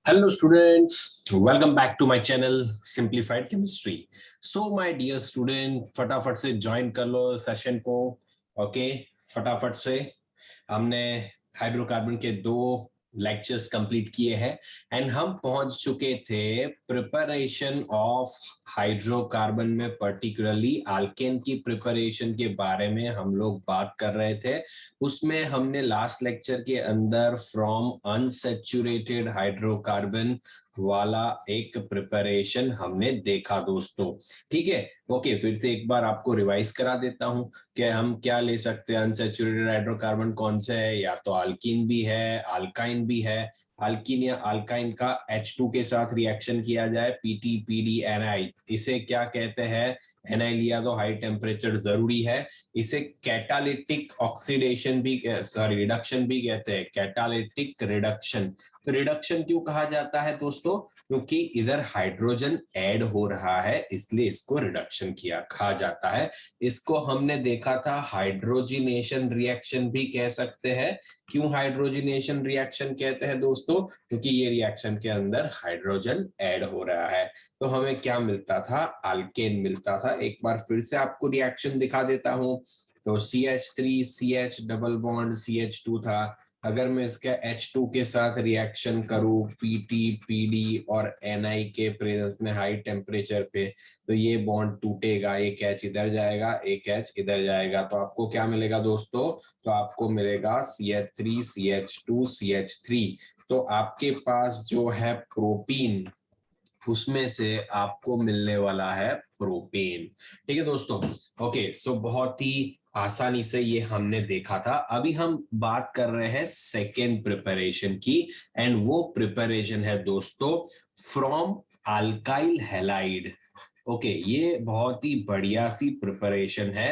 Hello students, welcome back to my channel Simplified Chemistry. So my dear student, फटाफट से join कर लो session को. Okay, फटाफट से. हमने हाइड्रोकार्बन के 2 लेक्चर्स कंप्लीट किए हैं एंड हम पहुंच चुके थे प्रिपरेशन ऑफ हाइड्रोकार्बन में, पर्टिकुलरली अल्केन की प्रिपरेशन के बारे में हम लोग बात कर रहे थे. उसमें हमने लास्ट लेक्चर के अंदर फ्रॉम अनसैचुरेटेड हाइड्रोकार्बन वाला एक प्रिपरेशन हमने देखा दोस्तों. ठीक है, ओके, फिर से एक बार आपको रिवाइज करा देता हूं कि हम क्या ले सकते हैं. अनसैचुरेटेड हाइड्रोकार्बन कौन से है? या तो अल्कीन भी है, अल्काइन भी है. अल्कीन या अल्काइन का H2 के साथ रिएक्शन किया जाए, Pt Pd Ni, इसे क्या कहते हैं? Ni लिया तो हाई टेम्परेचर जरूरी है. इसे कैटालिटिक ऑक्सीडेशन भी, सॉरी, रिडक्शन भी कहते हैं, कैटालिटिक रिडक्शन. तो रिडक्शन क्यों कहा जाता है दोस्तों? क्योंकि इधर हाइड्रोजन ऐड हो रहा है, इसलिए इसको रिडक्शन किया कहा जाता है. इसको हमने देखा था हाइड्रोजिनेशन रिएक्शन भी कह सकते हैं. क्यों हाइड्रोजिनेशन रिएक्शन कहते हैं दोस्तों? क्योंकि ये रिएक्शन के अंदर हाइड्रोजन ऐड हो रहा है. तो हमें क्या मिलता था? अल्केन मिलता था. एक बार फिर से आपको रिएक्शन दिखा देता हूं. तो CH3 CH double bond CH2 था. अगर मैं इसका H2 के साथ रिएक्शन करूं Pt Pd और Ni के प्रेजेंस में हाई टेम्परेचर पे, तो ये बॉन्ड टूटेगा. एक H इधर जाएगा, एक H इधर जाएगा. तो आपको क्या मिलेगा दोस्तों? तो आपको मिलेगा CH3 CH2 CH3. तो आपके पास जो है प्रोपीन, उसमें से आपको मिलने वाला है प्रोपेन. ठीक है दोस्तों. ओके, सो बहुत ही आसानी से ये हमने देखा था. अभी हम बात कर रहे हैं सेकेंड प्रिपरेशन की, एंड वो प्रिपरेशन है दोस्तों फ्रॉम अल्काइल हैलाइड. ओके, ये बहुत ही बढ़िया सी प्रिपरेशन है.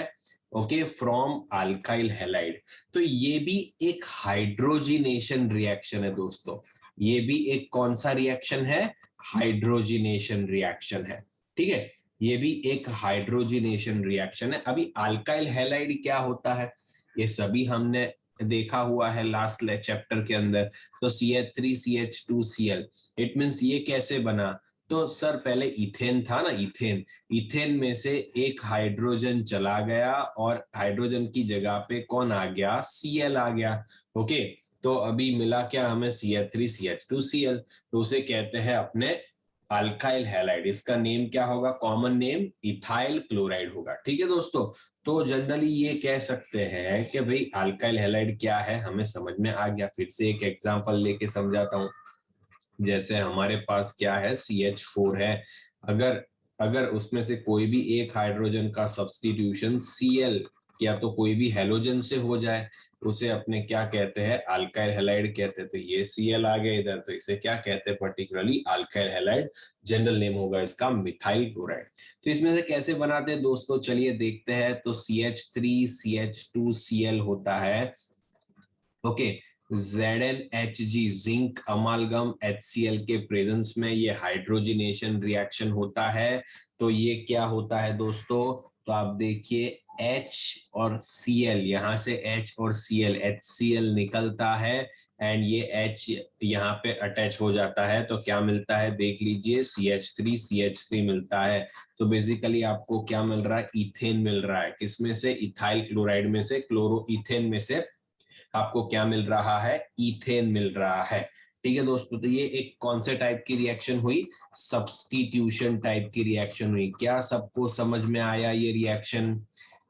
Okay, from alkyl halide. तो ये भी एक हाइड्रोजिनेशन रिएक्शन है दोस्तों. ये भी एक कौन सा रिएक्शन है? हाइड्रोजिनेशन रिएक्शन है. ठीक है, ये भी एक हाइड्रोजिनेशन रिएक्शन है. अभी अल्काइल हैलाइड क्या होता है ये सभी हमने देखा हुआ है लास्ट चैप्टर के अंदर. तो CH3 CH2Cl, इट मींस ये कैसे बना? तो सर पहले इथेन था ना, इथेन. इथेन में से एक हाइड्रोजन चला गया और हाइड्रोजन की जगह पे कौन आ गया? Cl आ गया. ओके, तो अभी मिला क्या हमें? CH3 CH2Cl. तो उसे कहते हैं अपने अल्काइल हैलाइड. इसका नेम क्या होगा? कॉमन नेम इथाइल क्लोराइड होगा. ठीक है दोस्तों. तो जनरली ये कह सकते हैं कि भाई अल्काइल हैलाइड क्या है, हमें समझ में आ गया. फिर से एक एग्जांपल लेके समझाता हूँ. जैसे हमारे पास क्या है? CH4 है. अगर अगर उसमें से कोई भी एक हाइड्रोजन का सब्स्टिट्यूशन Cl या तो कोई भी हेलोजन से हो जाए, उसे अपने क्या कहते हैं? अल्काइल हैलाइड कहते हैं. तो ये Cl आ गया इधर, तो इसे क्या कहते हैं? Particularly alkyl halide. General name होगा इसका मिथाइल क्लोराइड. तो इसमें से कैसे बनाते हैं दोस्तों, चलिए देखते हैं. तो CH3 CH2Cl होता है. ओके, ZnHg, जिंक अमालगम HCl के प्रेजेंस में ये हाइड्रोजिनेशन रिएक्शन होता है. तो ये क्या होता है दोस्तों? तो आप देखिए H और Cl, यहाँ से H और Cl, HCl निकलता है एंड ये H यहाँ पे अटैच हो जाता है. तो क्या मिलता है देख लीजिए? CH3 CH3 मिलता है. तो बेसिकली आपको क्या मिल रहा है? इथेन मिल रहा है. किसमें से? इथाइल क्लोराइड में से, क्लोरो इथेन में से आपको क्या मिल रहा है? इथेन मिल रहा है. ठीक है दोस्तों. तो ये एक कौन से टाइप की रिएक्शन हुई? सब्स्टिट्यूशन टाइप की रिएक्शन हुई. क्या सबको समझ में आया ये रिएक्शन?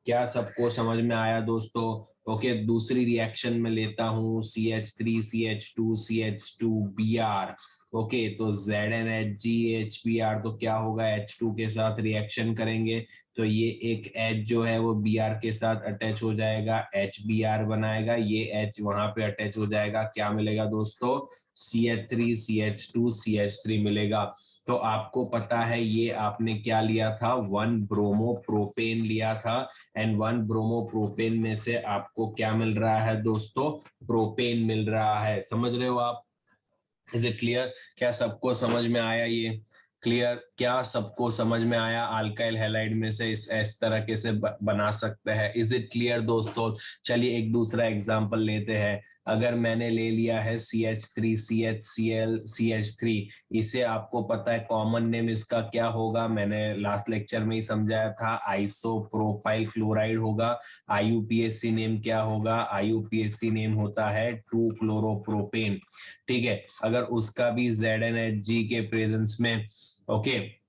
क्या सबको समझ में आया दोस्तों? ओके, दूसरी रिएक्शन में लेता हूं. CH3 CH2 CH2Br. ओके, तो ZnHgHBr. तो क्या होगा? H2 के साथ रिएक्शन करेंगे तो ये एक H जो है वो Br के साथ अटैच हो जाएगा, HBr बनाएगा. ये H वहां पे अटैच हो जाएगा. क्या मिलेगा दोस्तों? CH3 CH2 CH3 मिलेगा. तो आपको पता है ये आपने क्या लिया था? 1 ब्रोमो प्रोपेन लिया था. एंड 1 ब्रोमो प्रोपेन में से आपको क्या मिल रहा है दोस्तों? प्रोपेन मिल रहा है. समझ रहे हो आप? Is it clear? क्या सबको समझ में आया ये? क्लियर? क्या सबको समझ में आया? अल्काइल हैलाइड में से इस तरह के से बना सकते हैं. इज इट क्लियर दोस्तों? चलिए एक दूसरा एग्जांपल लेते हैं. अगर मैंने ले लिया है CH3 CHCl CH3, इसे आपको पता है कॉमन नेम इसका क्या होगा, मैंने लास्ट लेक्चर में ही समझाया था, आइसोप्रोपाइल क्लोराइड होगा। IUPAC नेम क्या होगा, IUPAC नेम होता है 2-क्लोरोप्रोपेन। ठीक है, अगर उसका भी ZnHg के प्रेजेंस में ओके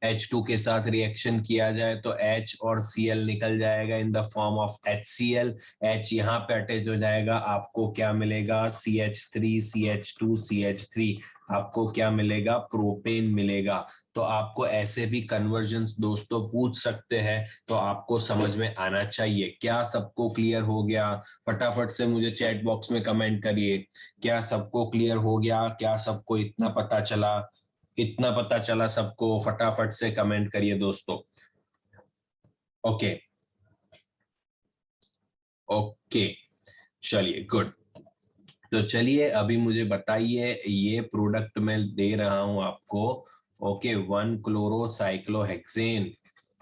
H2 के साथ रिएक्शन किया जाए तो H और Cl निकल जाएगा in the form of HCl। H यहाँ पे अटैच हो जाएगा, आपको क्या मिलेगा, CH3 CH2 CH3, आपको क्या मिलेगा, प्रोपेन मिलेगा। तो आपको ऐसे भी कन्वर्जन्स दोस्तों पूछ सकते हैं, तो आपको समझ में आना चाहिए। क्या सबको क्लियर हो गया? फटाफट से मुझे चैट बॉक्स में कमेंट करिए, क्या सबको क्लियर हो गया, क्या सबको इतना पता चला? इतना पता चला सबको? फटाफट से कमेंट करिए दोस्तों। ओके ओके, चलिए गुड। तो चलिए अभी मुझे बताइए, ये प्रोडक्ट मैं दे रहा हूं आपको, ओके, 1-क्लोरोसाइक्लोहेक्सेन,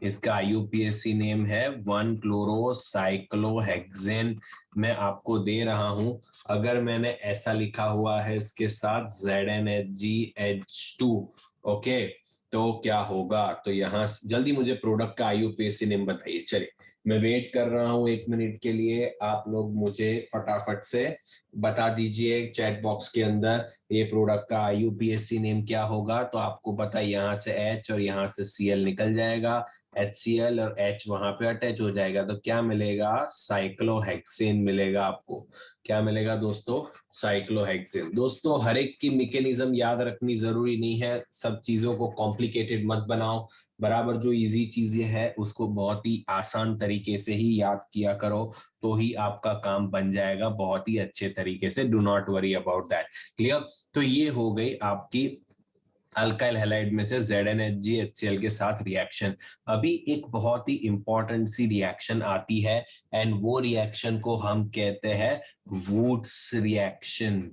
इसका IUPAC नेम है 1-क्लोरोसाइक्लोहेक्सेन, मैं आपको दे रहा हूं। अगर मैंने ऐसा लिखा हुआ है इसके साथ ZnHgH2, ओके, तो क्या होगा? तो यहाँ जल्दी मुझे प्रोडक्ट का IUPAC नेम बताइए। चलिए मैं वेट कर रहा हूँ 1 मिनट के लिए, आप लोग मुझे फटाफट से बता दीजिए चैट बॉक्स के अंदर ये प्रोडक्ट का IUPAC नेम क्या होगा। तो आपको पता है यहाँ से H और यहाँ से Cl निकल जाएगा, HCl और H वहां पे अटैच हो जाएगा, तो क्या मिलेगा, साइक्लोहेक्सेन मिलेगा आपको। क्या मिलेगा दोस्तों? साइक्लोहेक्सेन। दोस्तों हर एक की मैकेनिज्म याद रखनी जरूरी नहीं है, सब चीजों को कॉम्प्लिकेटेड मत बनाओ, बराबर जो इजी चीजें है उसको बहुत ही आसान तरीके से ही याद किया करो, तो ही आपका काम बन जाएगा बहुत ही अच्छे तरीके से। Do not worry about that. Clear? तो ये हो गई आपकी अल्काइल हैलाइड में से ZnHg HCl के साथ रिएक्शन। अभी एक बहुत ही इंपॉर्टेंट सी रिएक्शन आती है, एंड वो रिएक्शन को हम कहते हैं वुड्स रिएक्शन।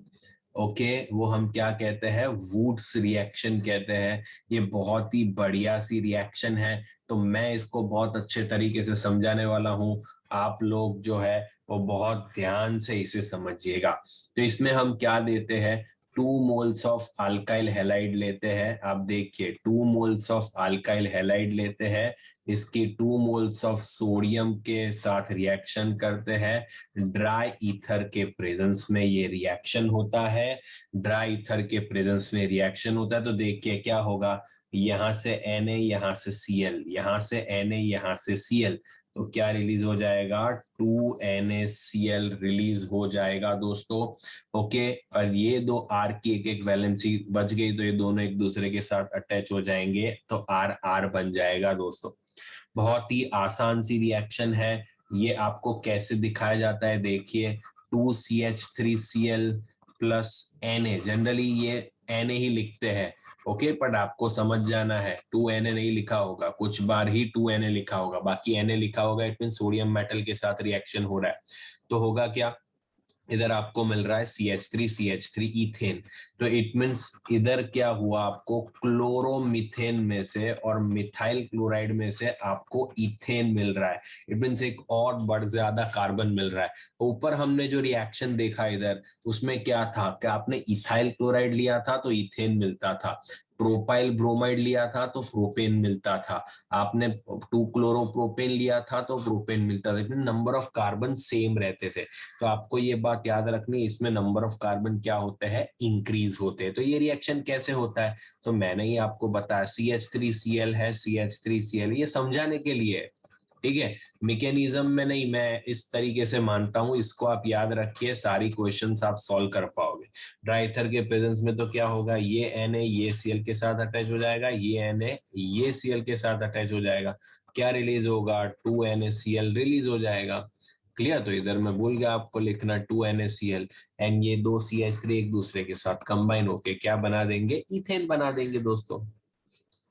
ओके, वो हम क्या कहते हैं, वुड्स रिएक्शन कहते हैं। ये बहुत ही बढ़िया सी रिएक्शन है, तो मैं इसको बहुत अच्छे तरीके से समझाने वाला हूँ, आप लोग जो है वो बहुत ध्यान से इसे समझिएगा। तो इसमें हम क्या देते हैं, 2 मोल्स ऑफ अल्काइल हैलाइड लेते हैं। आप देखिए 2 मोल्स ऑफ अल्काइल हैलाइड लेते हैं, इसकी 2 मोल्स ऑफ सोडियम के साथ रिएक्शन करते हैं, ड्राई ईथर के प्रेजेंस में ये रिएक्शन होता है। ड्राई ईथर के प्रेजेंस में रिएक्शन होता है, तो देखिए क्या होगा, यहाँ से Na, यहाँ से Cl, यहाँ से Na, यहाँ से Cl, तो क्या रिलीज हो जाएगा, 2NaCl रिलीज हो जाएगा दोस्तों। ओके, और ये दो R की एक एक वैलेंसी बच गई, तो ये दोनों एक दूसरे के साथ अटैच हो जाएंगे, तो R बन जाएगा दोस्तों। बहुत ही आसान सी रिएक्शन है। ये आपको कैसे दिखाया जाता है, देखिए 2CH3Cl प्लस Na, जनरली ये Na ही लिखते हैं, ओके, पर आपको समझ जाना है 2Na नहीं लिखा होगा, कुछ बार ही 2Na लिखा होगा, बाकी Na लिखा होगा, इट मीन सोडियम मेटल के साथ रिएक्शन हो रहा है। तो होगा क्या, इधर आपको मिल रहा है CH3 इथेन, तो इट मीन्स इधर क्या हुआ, आपको क्लोरोमीथेन में से और मिथाइल क्लोराइड में से आपको इथेन मिल रहा है। इट मीन्स एक और बढ़ ज्यादा कार्बन मिल रहा है। ऊपर हमने जो रिएक्शन देखा इधर, उसमें क्या था कि आपने इथाइल क्लोराइड लिया था तो इथेन मिलता था, प्रोपाइल ब्रोमाइड लिया था तो प्रोपेन मिलता था, आपने 2-क्लोरोप्रोपेन लिया था तो प्रोपेन मिलता था, नंबर ऑफ कार्बन सेम रहते थे। तो आपको ये बात याद रखनी, इसमें नंबर ऑफ कार्बन क्या होते हैं, इंक्रीज होते हैं। तो ये रिएक्शन कैसे होता है, तो मैंने ही आपको बताया, CH3Cl है, CH3Cl, ये समझाने के लिए, ठीक है, मैकेनिज्म में नहीं, मैं इस तरीके से मानता हूं, इसको आप याद रखिए, सारी क्वेश्चंस आप सॉल्व कर पाओगे। ड्राई ईथर के प्रेजेंस में तो क्या होगा, ये Na ये Cl के साथ अटैच हो जाएगा, ये Na ये Cl के साथ अटैच हो जाएगा, क्या रिलीज होगा, 2NaCl रिलीज हो जाएगा। क्लियर? तो इधर मैं भूल गया आपको लिखना 2NaCl, एंड ये दो CH3 एक दूसरे के साथ कंबाइन होके क्या बना देंगे, इथेन बना देंगे दोस्तों।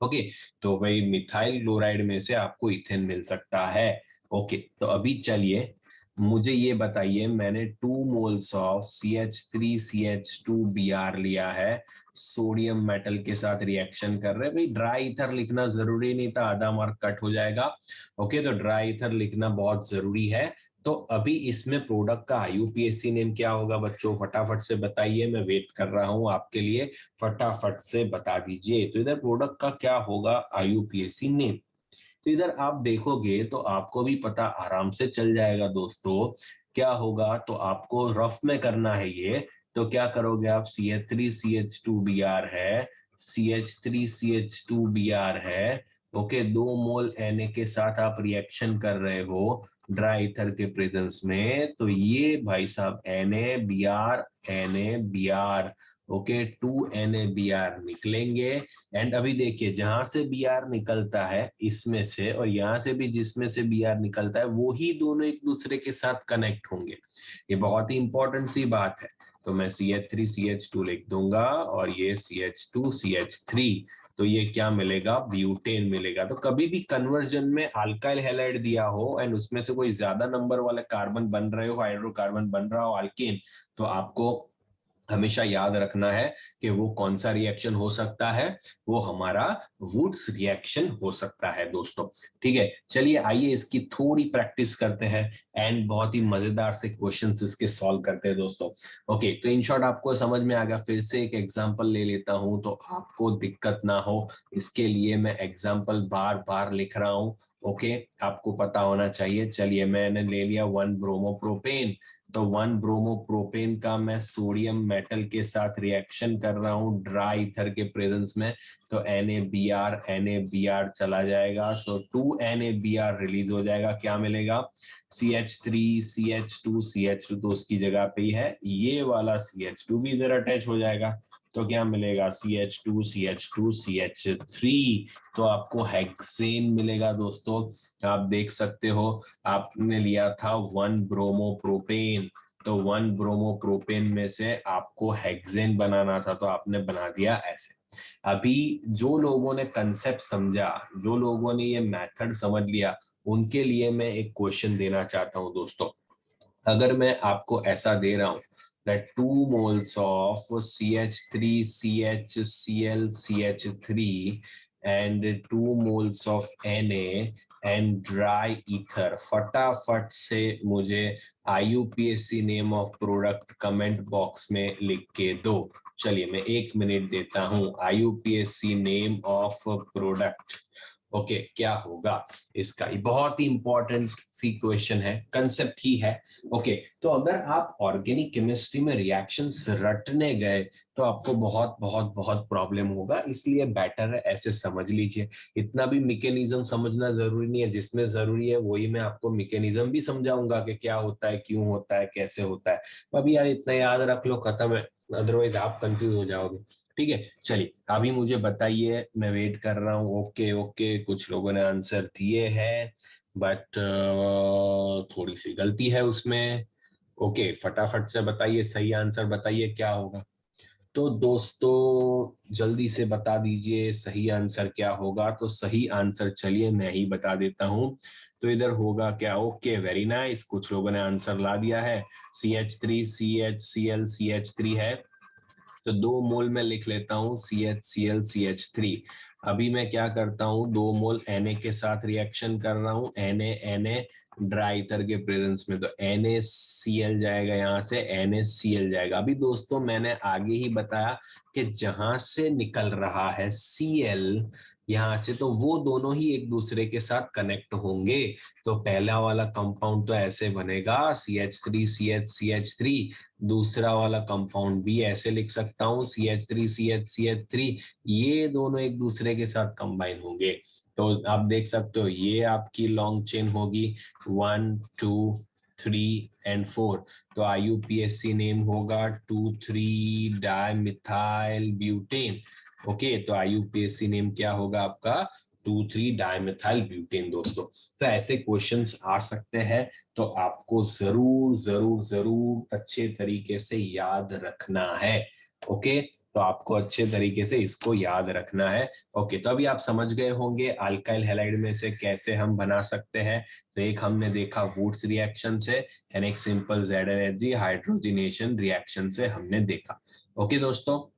ओके, तो भाई मिथाइल क्लोराइड में से आपको इथेन मिल सकता है। ओके, तो अभी चलिए मुझे ये बताइए, मैंने 2 मोल्स ऑफ CH3CH2Br लिया है, सोडियम मेटल के साथ रिएक्शन कर रहे हैं। भाई ड्राई ईथर लिखना जरूरी नहीं था, आधा मार्क कट हो जाएगा। ओके, तो ड्राई ईथर लिखना बहुत जरूरी है, तो अभी इसमें प्रोडक्ट का आईयूपीएसी नेम क्या होगा बच्चों, फटाफट से बताइए, मैं वेट कर रहा हूं आपके लिए, फटाफट से बता दीजिए। तो इधर प्रोडक्ट का क्या होगा आईयूपीएसी नेम, तो इधर आप देखोगे तो आपको भी पता आराम से चल जाएगा दोस्तों क्या होगा। तो आपको रफ में करना है ये, तो क्या करोगे आप, CH3CH2Br है, CH3CH2Br है, ओके, 2 मोल Na के साथ आप रिएक्शन कर रहे हो ड्राई ईथर के प्रेजेंस में, तो ये भाई साहब NaBr ओके 2NaBr निकलेंगे। एंड अभी देखिए जहां से Br निकलता है इसमें से, और यहाँ से भी जिसमें से Br निकलता है, वो ही दोनों एक दूसरे के साथ कनेक्ट होंगे। ये बहुत ही इंपॉर्टेंट सी बात है। तो मैं CH3CH2 लिख दूंगा और ये CH2CH3, तो ये क्या मिलेगा, ब्यूटेन मिलेगा। तो कभी भी कन्वर्जन में अल्काइल हैलाइड दिया हो एंड उसमें से कोई ज्यादा नंबर वाले कार्बन बन रहे हो, हाइड्रोकार्बन बन रहा हो अल्केन, तो आपको हमेशा याद रखना है कि वो कौन सा रिएक्शन हो सकता है, वो हमारा वुड्स रिएक्शन हो सकता है दोस्तों। ठीक है, चलिए आइए इसकी थोड़ी प्रैक्टिस करते हैं एंड बहुत ही मजेदार से क्वेश्चंस इसके सॉल्व करते हैं दोस्तों। ओके, तो इन शॉर्ट आपको समझ में आ गया। फिर से एक एग्जांपल ले लेता हूं तो आपको दिक्कत ना हो, इसके लिए मैं एग्जांपल बार बार लिख रहा हूं। ओके, आपको पता होना चाहिए। चलिए मैंने ले लिया 1 ब्रोमोप्रोपेन, तो 1 ब्रोमोप्रोपेन का मैं सोडियम मेटल के साथ रिएक्शन कर रहा हूँ ड्राई ईथर के प्रेजेंस में, तो NaBr चला जाएगा, सो 2NaBr रिलीज हो जाएगा। क्या मिलेगा, CH3CH2CH2, तो उसकी जगह पे ही है ये वाला CH2 भी इधर अटैच हो जाएगा, तो क्या मिलेगा CH2CH2CH3, तो आपको हेक्सेन मिलेगा दोस्तों। आप देख सकते हो, आपने लिया था 1 ब्रोमोप्रोपेन, तो 1 ब्रोमोप्रोपेन में से आपको हेक्सेन बनाना था, तो आपने बना दिया ऐसे। अभी जो लोगों ने कंसेप्ट समझा, जो लोगों ने ये मेथड समझ लिया, उनके लिए मैं एक क्वेश्चन देना चाहता हूं दोस्तों। अगर मैं आपको ऐसा दे रहा हूं that 2 moles of CH3CHClCH3 and 2 moles of Na and dry ether, फटाफट से मुझे IUPAC name of product comment box में लिख के दो। चलिए मैं 1 मिनट देता हूं। IUPAC name of product, okay क्या होगा इसका, ये बहुत ही इंपॉर्टेंट सी क्वेश्चन है, कंसेप्ट ही है। ओके, तो अगर आप ऑर्गेनिक केमिस्ट्री में रिएक्शंस रटने गए तो आपको बहुत बहुत बहुत प्रॉब्लम होगा, इसलिए बेटर है ऐसे समझ लीजिए। इतना भी मैकेनिज्म समझना जरूरी नहीं है, जिसमें जरूरी है वही मैं आपको मैकेनिज्म भी समझाऊंगा कि क्या होता है, क्यों होता है, कैसे होता है। अभी यार इतना याद रख लो, खत्म है, अदरवाइज आप कंफ्यूज हो जाओगे। ठीक है, चलिए अभी मुझे बताइए, मैं वेट कर रहा हूँ। ओके ओके, कुछ लोगों ने आंसर दिए हैं बट थोड़ी सी गलती है उसमें। ओके, फटाफट से बताइए, सही आंसर बताइए क्या होगा। तो दोस्तों जल्दी से बता दीजिए सही आंसर क्या होगा। तो सही आंसर चलिए मैं ही बता देता हूँ। तो इधर होगा क्या, ओके वेरी नाइस, कुछ लोगों ने आंसर ला दिया है। CH3CHClCH3 है, तो 2 मोल में लिख लेता हूँ CHClCH3। अभी मैं क्या करता हूँ, 2 मोल Na के साथ रिएक्शन कर रहा हूँ, Na ड्राई ईथर के प्रेजेंस में, तो NaCl जाएगा, यहाँ से NaCl जाएगा। अभी दोस्तों मैंने आगे ही बताया कि जहां से निकल रहा है Cl यहाँ से, तो वो दोनों ही एक दूसरे के साथ कनेक्ट होंगे। तो पहला वाला कंपाउंड तो ऐसे बनेगा CH3CHCH3, दूसरा वाला कंपाउंड भी ऐसे लिख सकता हूँ CH3CHCH3, ये दोनों एक दूसरे के साथ कंबाइन होंगे। तो आप देख सकते हो ये आपकी लॉन्ग चेन होगी 1 2 3 एंड 4, तो IUPAC नेम होगा 2,3 डाइमिथाइल ब्यूटेन। ओके, तो IUPAC नेम क्या होगा आपका, 2,3 डाइमिथाइल ब्यूटेन दोस्तों। तो ऐसे क्वेश्चंस आ सकते हैं, तो आपको जरूर जरूर जरूर अच्छे तरीके से याद रखना है। ओके, तो आपको अच्छे तरीके से इसको याद रखना है। ओके, तो अभी आप समझ गए होंगे अल्काइल हैलाइड में से कैसे हम बना सकते हैं। तो एक हमने देखा वुड्स रिएक्शन से, एंड एक सिंपल ZnHg हाइड्रोजनेशन रिएक्शन से हमने देखा। ओके दोस्तों,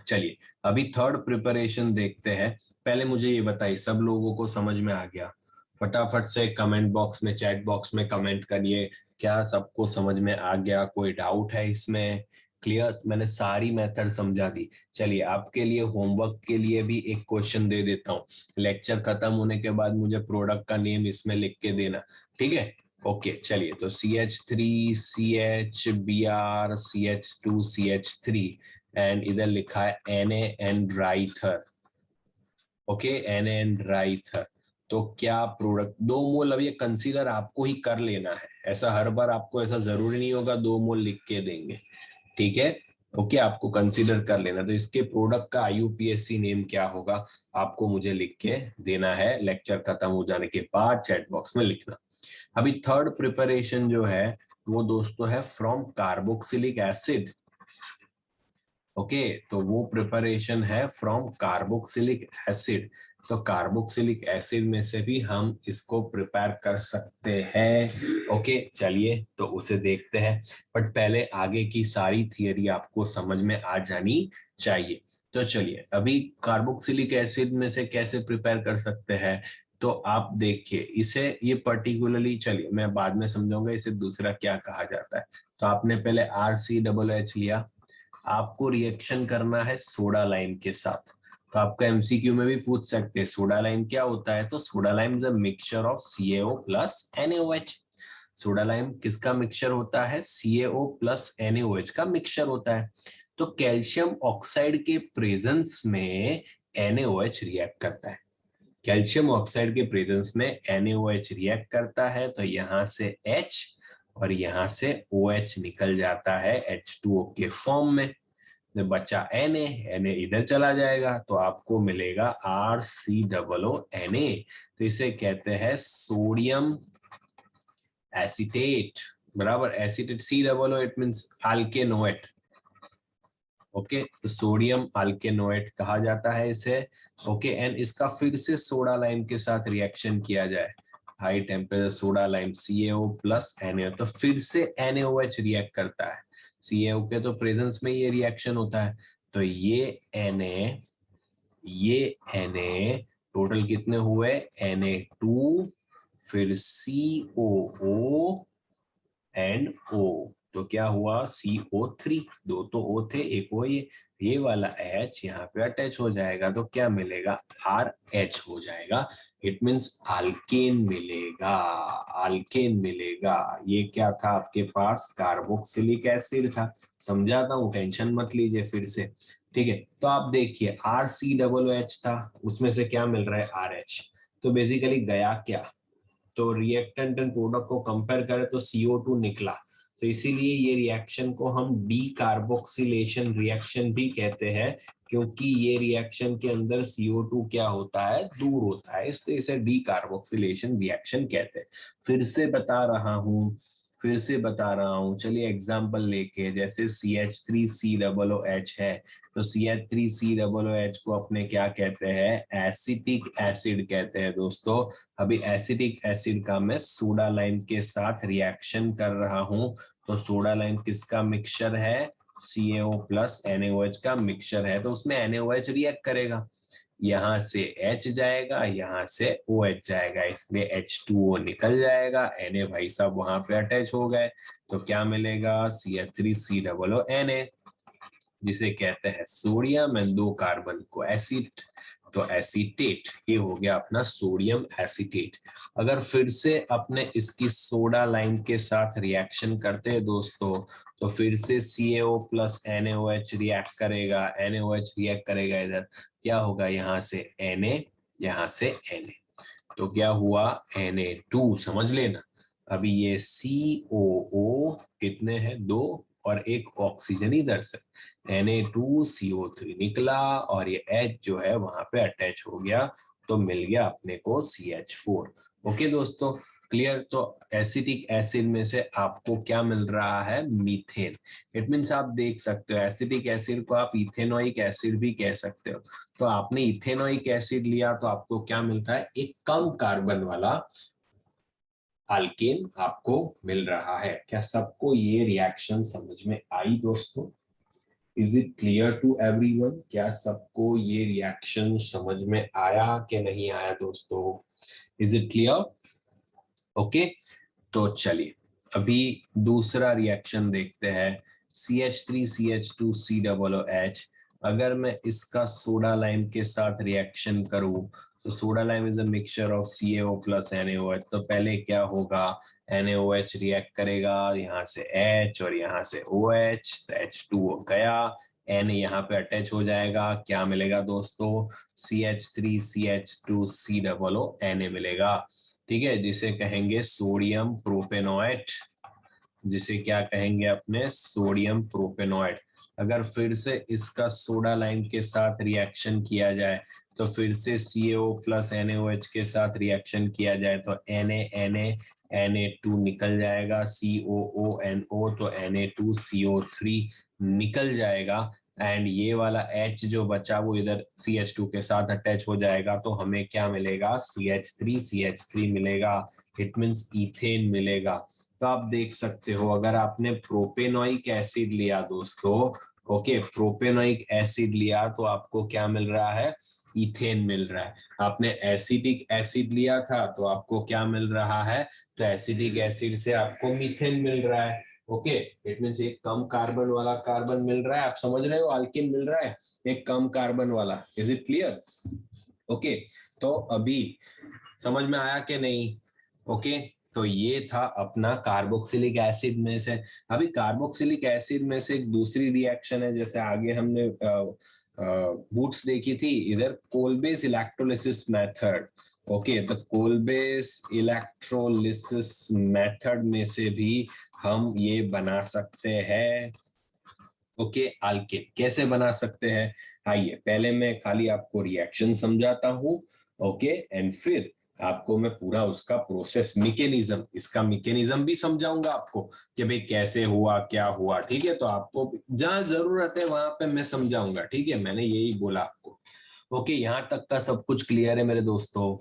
चलिए अभी थर्ड प्रिपरेशन देखते हैं। पहले मुझे ये बताइए, सब लोगों को समझ में आ गया? फटाफट से कमेंट बॉक्स में, चैट बॉक्स में कमेंट करिए। क्या सबको समझ में आ गया? कोई डाउट है इसमें? क्लियर? मैंने सारी मेथड समझा दी। चलिए आपके लिए होमवर्क के लिए भी एक क्वेश्चन दे देता हूँ। लेक्चर खत्म होने के बाद मुझे प्रोडक्ट का नेम इसमें लिख के देना, ठीक है? ओके चलिए, तो CH3 CHBr CH2 CH3 and इधर लिखा है NaN-राइथर। ओके, NaN-राइथर। तो क्या प्रोडक्ट 2 मोल, अब ये कंसीडर आपको ही कर लेना है, ऐसा हर बार आपको ऐसा जरूरी नहीं होगा 2 मोल लिख के देंगे, ठीक है? ओके, आपको कंसीडर कर लेना। तो इसके प्रोडक्ट का IUPAC नेम क्या होगा आपको मुझे लिख के देना है, लेक्चर खत्म हो जाने के बाद चैट बॉक्स में लिखना। अभी थर्ड प्रिपरेशन जो है वो दोस्तों है फ्रॉम कार्बोक्सिलिक एसिड। ओके, तो वो प्रिपरेशन है फ्रॉम कार्बोक्सिलिक एसिड। तो कार्बोक्सिलिक एसिड में से भी हम इसको प्रिपेयर कर सकते हैं। ओके चलिए, तो उसे देखते हैं, बट पहले आगे की सारी थियरी आपको समझ में आ जानी चाहिए। तो चलिए, अभी कार्बोक्सिलिक एसिड में से कैसे प्रिपेयर कर सकते हैं, तो आप देखिए इसे, ये पर्टिकुलरली, चलिए मैं बाद में समझाऊंगा इसे दूसरा क्या कहा जाता है। तो आपने पहले RCOH लिया, आपको रिएक्शन करना है सोडा लाइम के साथ। तो आपका MCQ में भी पूछ सकते हैं सोडा लाइम क्या होता है, तो soda lime is a mixture of CaO plus NaOH। Soda lime किसका मिक्सचर होता है? CaO प्लस NaOH का मिक्सचर होता है। तो कैल्शियम ऑक्साइड के प्रेजेंस में NaOH रिएक्ट करता है। कैल्शियम ऑक्साइड के प्रेजेंस में NaOH रिएक्ट करता है, तो यहाँ से H और यहाँ से OH निकल जाता है H2O के फॉर्म में। जब बचा Na इधर चला जाएगा तो आपको मिलेगा RCOO Na। तो इसे कहते हैं सोडियम एसीटेट, बराबर। Acetate COO it means alkanoate. Okay, तो सोडियम अल्केनोएट कहा जाता है इसे। ओके, एंड इसका फिर से सोडा लाइम के साथ रिएक्शन किया जाए, high temperature soda lime CaO plus NaO, तो फिर से NaOH रिएक्ट करता है। CaO के तो प्रेजेंस में ये रिएक्शन होता है। तो ये Na टोटल कितने हुए? Na2, फिर COO एंड O, तो क्या हुआ? CO3। दो तो O थे, एक O। ये वाला H यहाँ पे अटैच हो जाएगा, तो क्या मिलेगा? RH हो जाएगा। इट मींस अल्केन मिलेगा, अल्केन मिलेगा। ये क्या था आपके पास? कार्बोक्सिलिक एसिड था। समझाता हूँ, टेंशन मत लीजिए फिर से, ठीक है? तो आप देखिए RCOOH था, उसमें से क्या मिल रहा है? RH। तो बेसिकली गया क्या, तो रिएक्टेंट एंड प्रोडक्ट को कंपेयर करें तो CO2 निकला। तो इसीलिए ये रिएक्शन को हम डी कार्बोक्सिलेशन रिएक्शन भी कहते हैं, क्योंकि ये रिएक्शन के अंदर CO2 क्या होता है? दूर होता है, इसलिए इसे डी कार्बोक्सिलेशन रिएक्शन कहते हैं। फिर से बता रहा हूँ, फिर से बता रहा हूँ, चलिए एग्जांपल लेके, जैसे CH3COOH है, तो CH3COOH को अपने क्या कहते हैं? एसिटिक एसिड कहते हैं दोस्तों। अभी एसिटिक एसिड का मैं सोडा लाइम के साथ रिएक्शन कर रहा हूं, तो सोडा लाइम किसका मिक्सचर है? CaO प्लस NaOH का मिक्सचर है, तो उसमें NaOH रिएक्ट करेगा, यहाँ से H जाएगा, यहाँ से OH जाएगा, इसलिए H2O निकल जाएगा, Na भाई साहब वहां पे अटैच हो गए, तो क्या मिलेगा? CH3COONA, जिसे कहते हैं सोडियम एंड 2 कार्बन को एसिड, तो एसीटेट। ये हो गया अपना सोडियम एसीटेट। अगर फिर से अपने इसकी सोडा लाइम के साथ रिएक्शन करते हैं दोस्तों, तो फिर से CaO प्लस NaOH रिएक्ट करेगा, NaOH रिएक्ट करेगा, इधर क्या होगा? यहाँ से Na, यहाँ से Na, तो क्या हुआ? Na2, समझ लेना। अभी ये COO कितने हैं? 2, और एक ऑक्सीजन इधर से Na2CO3 निकला, और ये H जो है वहां पे अटैच हो गया, तो मिल गया अपने को CH4। ओके दोस्तों, क्लियर? तो एसिटिक एसिड में से आपको क्या मिल रहा है? मीथेन। इट मीन्स आप देख सकते हो एसिटिक एसिड को आप इथेनोइक एसिड भी कह सकते हो। तो आपने इथेनोइक एसिड लिया तो आपको क्या मिल रहा है? एक कम कार्बन वाला अल्केन आपको मिल रहा है। क्या सबको ये रिएक्शन समझ में आई दोस्तों? Is it clear to everyone? क्या सबको ये रिएक्शन समझ में आया कि नहीं आया दोस्तों? Is it clear? ओके, तो चलिए अभी दूसरा रिएक्शन देखते हैं, CH3CH2COOH। अगर मैं इसका सोडा लाइम के साथ रिएक्शन करूं तो soda lime is a mixture of CaO plus NaOH। तो पहले क्या होगा, NaOH रिएक्ट करेगा, यहाँ से H और यहाँ से OH, तो H2O गया, N यहाँ पे अटैच हो जाएगा, क्या मिलेगा दोस्तों, CH3CH2COONA मिलेगा। ठीक है, जिसे कहेंगे सोडियम प्रोपेनोएट, जिसे क्या कहेंगे अपने, सोडियम प्रोपेनोएट। अगर फिर से इसका सोडा लाइम के साथ रिएक्शन किया जाए तो फिर से CaO प्लस NaOH के साथ रिएक्शन किया जाए तो Na निकल जाएगा, COONO तो Na2CO3 निकल जाएगा, एंड ये वाला H जो बचा वो इधर CH2 के साथ अटैच हो जाएगा, तो हमें क्या मिलेगा, CH3 मिलेगा, इट मीन्स इथेन मिलेगा। तो आप देख सकते हो, अगर आपने प्रोपेनोइक एसिड लिया दोस्तों, ओके, प्रोपेनोइक एसिड लिया तो आपको क्या मिल रहा है, इथेन मिल रहा है। आपने एसिटिक एसिड लिया था तो आपको क्या मिल रहा है, तो एसिटिक एसिड से आपको मीथेन मिल रहा है। ओके, इट मीन्स एक कम कार्बन वाला कार्बन मिल रहा है, आप समझ रहे हो, अल्किन मिल रहा है एक कम कार्बन वाला। Is it clear? ओके, तो अभी समझ में आया कि नहीं? ओके, तो ये था अपना कार्बोक्सिलिक एसिड में से। अभी कार्बोक्सिलिक एसिड में से एक दूसरी रिएक्शन है, जैसे आगे हमने बूट्स देखी थी, इधर कोलबेस इलेक्ट्रोलिसिस मेथड। ओके, तो कोलबेस इलेक्ट्रोलिसिस मेथड में से भी हम ये बना सकते हैं। ओके, अल्केन कैसे बना सकते हैं, आइए पहले मैं खाली आपको रिएक्शन समझाता हूँ। ओके, एंड फिर आपको मैं पूरा उसका प्रोसेस मैकेनिज्म, इसका मैकेनिज्म भी समझाऊंगा आपको कि भाई कैसे हुआ क्या हुआ। ठीक है, तो आपको जहां जरूरत है वहां पे मैं समझाऊंगा। ठीक है, मैंने यही बोला आपको। ओके, यहाँ तक का सब कुछ क्लियर है मेरे दोस्तों?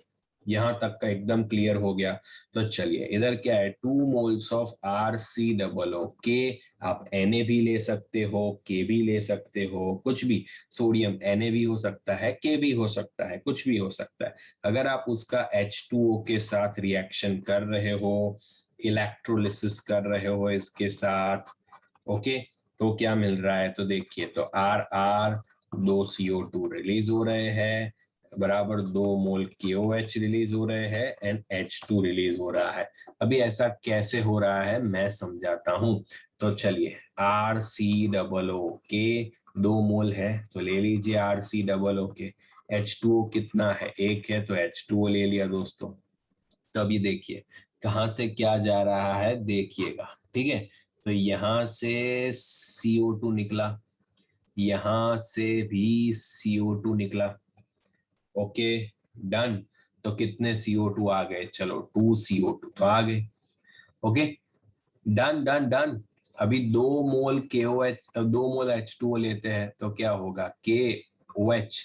यहाँ तक का एकदम क्लियर हो गया। तो चलिए, इधर क्या है, 2 मोल्स ऑफ RCOO के, आप Na भी ले सकते हो, K भी ले सकते हो, कुछ भी, सोडियम Na भी हो सकता है, K भी हो सकता है, कुछ भी हो सकता है। अगर आप उसका H2O के साथ रिएक्शन कर रहे हो, इलेक्ट्रोलिसिस कर रहे हो इसके साथ, ओके, तो क्या मिल रहा है, तो देखिए, तो RR 2 CO2 रिलीज हो रहे हैं, बराबर 2 मोल KOH रिलीज हो रहे हैं, एंड H2 रिलीज हो रहा है। अभी ऐसा कैसे हो रहा है मैं समझाता हूं। तो चलिए, RCOO के 2 मोल है तो ले लीजिए RCOO के। H2O कितना है, 1 है, तो H2O ले लिया दोस्तों। तो अभी देखिए कहाँ से क्या जा रहा है, देखिएगा। ठीक है, तो यहाँ से CO2 निकला, यहाँ से भी CO2 निकला। Okay, done. तो कितने CO2 आ गए, चलो 2 CO2 तो आ गए। Okay, done done done. अभी 2 मोल KOH, 2 मोल H2O लेते हैं तो क्या होगा, KOH,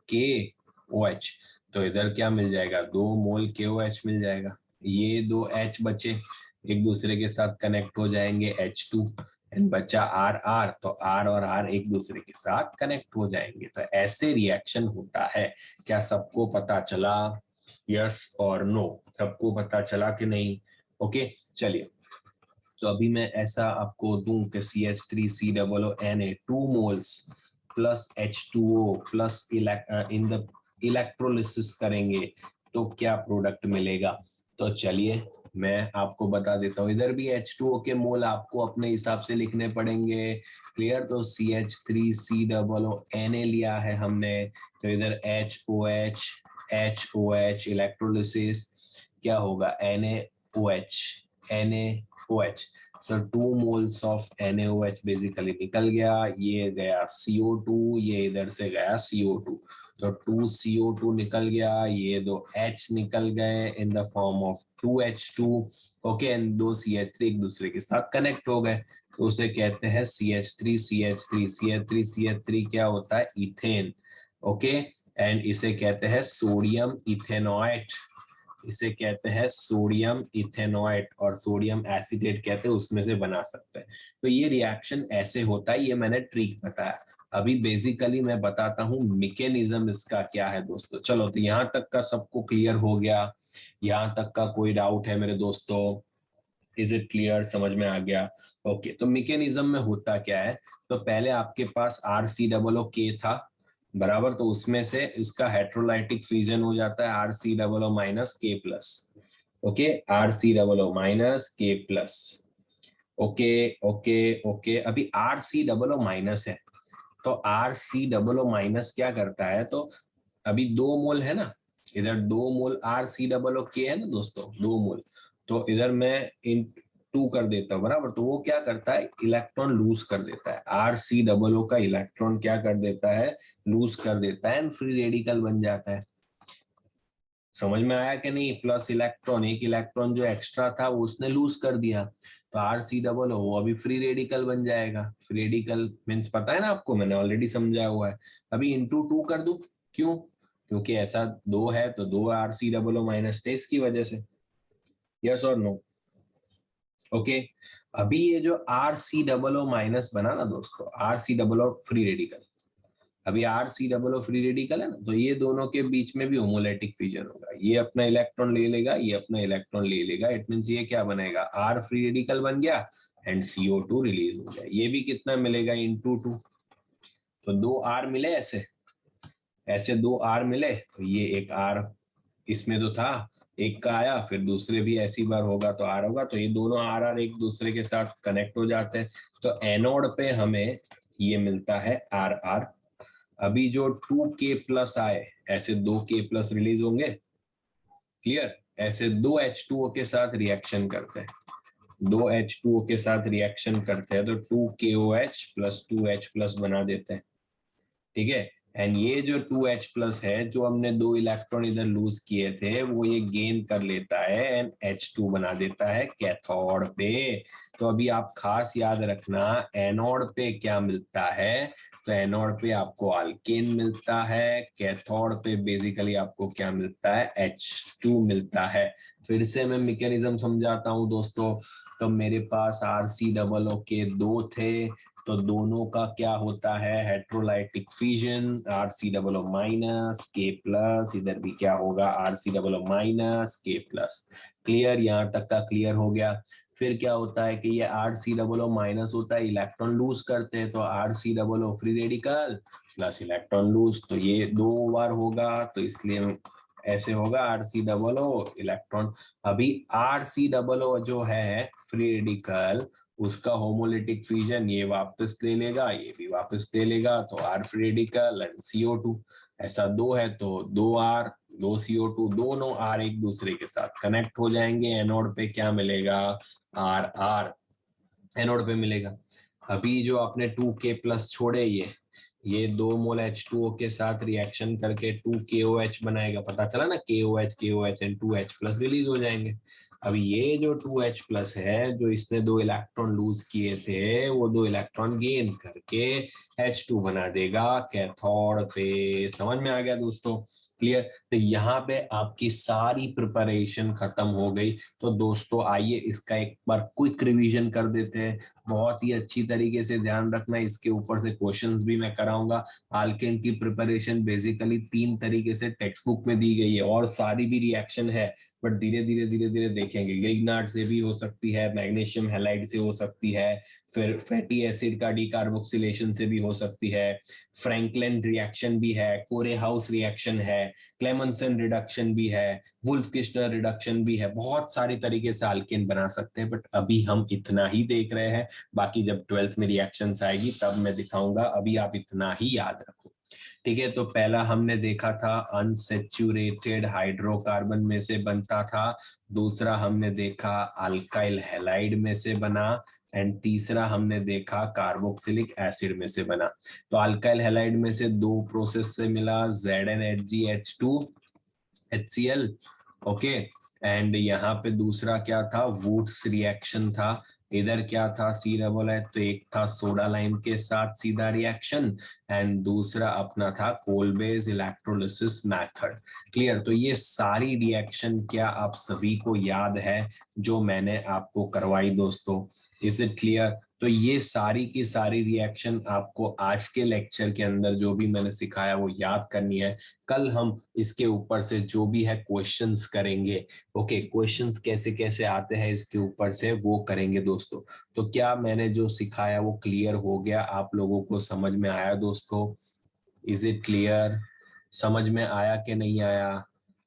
KOH। तो इधर क्या मिल जाएगा, 2 मोल KOH मिल जाएगा। ये 2 H बचे, एक दूसरे के साथ कनेक्ट हो जाएंगे, H2, एंड बचा RR, तो R और R एक दूसरे के साथ कनेक्ट हो जाएंगे। तो ऐसे रिएक्शन होता है। क्या सबको पता चला, यस और नो? सबको पता चला कि नहीं? ओके, चलिए, तो अभी मैं ऐसा आपको दूं कि CH3COONA 2 moles plus H2O plus in the electrolysis करेंगे तो क्या प्रोडक्ट मिलेगा। तो चलिए मैं आपको बता देता हूँ, इधर भी H2O के मोल आपको अपने हिसाब से लिखने पड़ेंगे। क्लियर, तो CH3COONA लिया है हमने, तो इधर HOH इलेक्ट्रोलिसिस क्या होगा, NaOH। Sir 2 moles of NaOH basically निकल गया, ये गया CO2, ये इधर से गया CO2, तो 2 CO2 निकल गया, ये 2 H निकल गए in the form of 2H2। Okay, and 2 CH3 एक दूसरे के साथ कनेक्ट हो गए, तो उसे कहते हैं CH3 क्या होता है, इथेन। ओके, एंड इसे कहते हैं सोडियम इथेनॉएट। इसे कहते हैं सोडियम इथेनॉएट और सोडियम एसिटेट कहते हैं, उसमें से बना सकते हैं। तो ये रिएक्शन ऐसे होता है, ये मैंने ट्रिक बताया। अभी बेसिकली मैं बताता हूँ मैकेनिज्म इसका क्या है दोस्तों। चलो तो यहाँ तक का सबको क्लियर हो गया, यहाँ तक का कोई डाउट है मेरे दोस्तों? इज इट क्लियर, समझ में आ गया? ओके, तो मैकेनिज्म में होता क्या है, तो पहले आपके पास RCOO था बराबर, तो उसमें से इसका हेट्रोलाइटिक फ्यूजन हो जाता है RCOO minus K plus. Okay, RCOO minus K plus. Okay okay okay, अभी RCOO माइनस है, तो RCOO माइनस क्या करता है, तो अभी 2 मोल है ना, इधर 2 मोल RCOO है ना दोस्तों, 2 मोल, तो इधर मैं इन 2 कर देता हूँ बराबर, तो वो क्या करता है, इलेक्ट्रॉन लूज कर देता है। RCOO का इलेक्ट्रॉन क्या कर देता है, लूज कर देता है, फ्री रेडिकल बन जाता है। समझ में आया कि नहीं? प्लस इलेक्ट्रॉन, एक इलेक्ट्रॉन जो एक्स्ट्रा था वो उसने लूज कर दिया, तो RCOO वो अभी फ्री रेडिकल बन जाएगा। फ्री रेडिकल मीन्स पता है ना आपको, मैंने ऑलरेडी समझाया हुआ है। अभी इंटू 2 कर दूं, क्यों? क्योंकि ऐसा 2 है तो 2 RCOO माइनस थे इसकी वजह से। यस और नो? ओके, अभी ये जो RCOO माइनस बना ना दोस्तों, RCOO फ्री रेडिकल, अभी RCOO फ्री रेडिकल है ना, तो ये दोनों के बीच में भी होमोलैटिक फ्यूजन होगा। ये अपना इलेक्ट्रॉन ले लेगा, ये अपना इलेक्ट्रॉन ले लेगा, इट मींस ये क्या बनेगा, R फ्री रेडिकल बन गया एंड CO2 रिलीज हो गया। ये भी कितना मिलेगा, इंटू 2, तो 2 R मिले, ऐसे ऐसे 2 R मिले, तो ये एक R इसमें तो था, एक का आया, फिर दूसरे भी ऐसी बार होगा तो R होगा, तो ये दोनों R एक दूसरे के साथ कनेक्ट हो जाते हैं, तो एनोड पे हमें ये मिलता है RR। अभी जो 2K प्लस आए, ऐसे 2K प्लस रिलीज होंगे, क्लियर? ऐसे 2H2O के साथ रिएक्शन करते हैं, 2H2O के साथ रिएक्शन करते हैं तो 2KOH प्लस 2H प्लस बना देते हैं, ठीक है। एंड ये जो 2H प्लस है, जो हमने 2 इलेक्ट्रॉन इधर लूज किए थे, वो ये गेन कर लेता है एंड H2 बना देता है कैथोड पे। तो अभी आप खास याद रखना, एनोड पे क्या मिलता है, तो एनोड पे आपको अल्केन मिलता है, कैथोड पे बेसिकली आपको क्या मिलता है, H2 मिलता है। फिर से मैं मैकेनिज्म समझाता हूं दोस्तों। तो मेरे पास RCOO के 2 थे, तो दोनों का क्या होता है, heterolytic fusion, RCOO minus K plus, इधर भी क्या होगा, RCOO minus K plus. Clear? यहाँ तक का क्लियर हो गया। फिर क्या होता है कि ये RCOO माइनस होता है, इलेक्ट्रॉन लूज करते हैं, तो RCOO free radical plus electron lose, तो ये 2 बार होगा, तो इसलिए ऐसे होगा RCOO इलेक्ट्रॉन। अभी RCOO जो है फ्री रेडिकल, उसका होमोलिटिक फ्यूजन ये वापस ले लेगा, ये भी वापस ले लेगा, तो R free radical and CO2, ऐसा 2 है तो 2R 2CO2, दोनों R एक दूसरे के साथ कनेक्ट हो जाएंगे। एनोड पे क्या मिलेगा, RR एनोड पे मिलेगा। अभी जो आपने 2K प्लस छोड़े, ये 2 मोल H2O के साथ रिएक्शन करके 2KOH बनाएगा, पता चला ना, KOH and 2H plus release हो जाएंगे। अभी ये जो 2H प्लस है, जो इसने 2 इलेक्ट्रॉन लूज किए थे, वो 2 इलेक्ट्रॉन गेन करके H2 बना देगा कैथोड पे। समझ में आ गया दोस्तों? क्लियर? तो यहाँ पे आपकी सारी प्रिपरेशन खत्म हो गई। तो दोस्तों आइए इसका एक बार क्विक रिवीजन कर देते हैं, बहुत ही अच्छी तरीके से ध्यान रखना, इसके ऊपर से क्वेश्चंस भी मैं कराऊंगा। अल्केन की प्रिपरेशन बेसिकली 3 तरीके से टेक्स्ट बुक में दी गई है, और सारी भी रिएक्शन है, बट धीरे धीरे देखेंगे। ग्रिग्नार्ड से भी हो सकती है, मैग्नीशियम हैलाइड से हो सकती है, फिर फैटी एसिड का डीकार्बोक्सिलेशन से भी हो सकती है, फ्रैंकलिन रिएक्शन भी है, कोरे हाउस रिएक्शन है, क्लेमेंसन रिडक्शन भी है, वुल्फ किस्टर रिडक्शन भी है। बहुत सारी तरीके से अल्केन बना सकते हैं, बट अभी हम इतना ही देख रहे हैं। बाकी जब 12th में रिएक्शंस आएगी तब मैं दिखाऊंगा, अभी आप इतना ही याद रखो, ठीक है। तो पहला हमने देखा था अनसेचुरेटेड हाइड्रोकार्बन में से बनता था, दूसरा हमने देखा अल्काइल हैलाइड में से बना, एंड तीसरा हमने देखा कार्बोक्सिलिक एसिड में से बना। तो अल्काइल हैलाइड में से 2 प्रोसेस से मिला, ZnHgH2 HCl, ओके। एंड यहाँ पे दूसरा क्या था, वुड्स रिएक्शन था, इधर क्या था सी डबल है, तो एक था सोडा लाइम के साथ सीधा रिएक्शन एंड दूसरा अपना था कोलबेज इलेक्ट्रोलिसिस मेथड। क्लियर? तो ये सारी रिएक्शन क्या आप सभी को याद है जो मैंने आपको करवाई दोस्तों? Is it clear? तो ये सारी की सारी रिएक्शन आपको आज के लेक्चर के अंदर जो भी मैंने सिखाया वो याद करनी है। कल हम इसके ऊपर से जो भी है क्वेश्चंस करेंगे। ओके, क्वेश्चंस कैसे कैसे आते हैं इसके ऊपर से वो करेंगे दोस्तों। तो क्या मैंने जो सिखाया वो क्लियर हो गया? आप लोगों को समझ में आया दोस्तों? Is it clear? समझ में आया कि नहीं आया?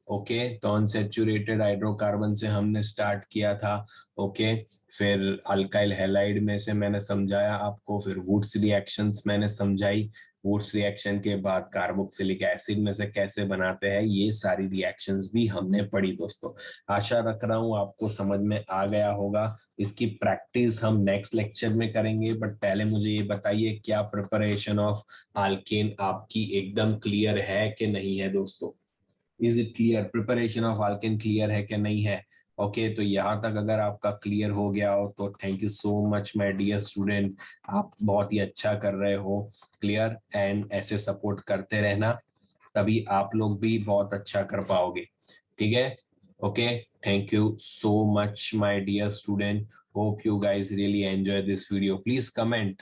ओके, तो अनसैचुरेटेड हाइड्रोकार्बन से हमने स्टार्ट किया था। ओके, फिर अल्काइल हैलाइड में से मैंने समझाया आपको, फिर वुड्स रिएक्शंस मैंने समझाई, वुड्स रिएक्शन के बाद कार्बोक्सिलिक एसिड में से कैसे बनाते हैं, ये सारी रिएक्शंस भी हमने पढ़ी दोस्तों। आशा रख रहा हूँ आपको समझ में आ गया होगा। इसकी प्रैक्टिस हम नेक्स्ट लेक्चर में करेंगे, बट पहले मुझे ये बताइए क्या प्रिपरेशन ऑफ अल्केन आपकी एकदम क्लियर है कि नहीं है दोस्तों? Is it clear? Preparation of alkane clear है कि नहीं है? ओके, तो यहाँ तक अगर आपका क्लियर हो गया हो तो thank you so much my dear student, आप बहुत ही अच्छा कर रहे हो। क्लियर? एंड ऐसे सपोर्ट करते रहना, तभी आप लोग भी बहुत अच्छा कर पाओगे। ठीक है? Okay, thank you so much my dear student, hope you guys really enjoy this video. Please comment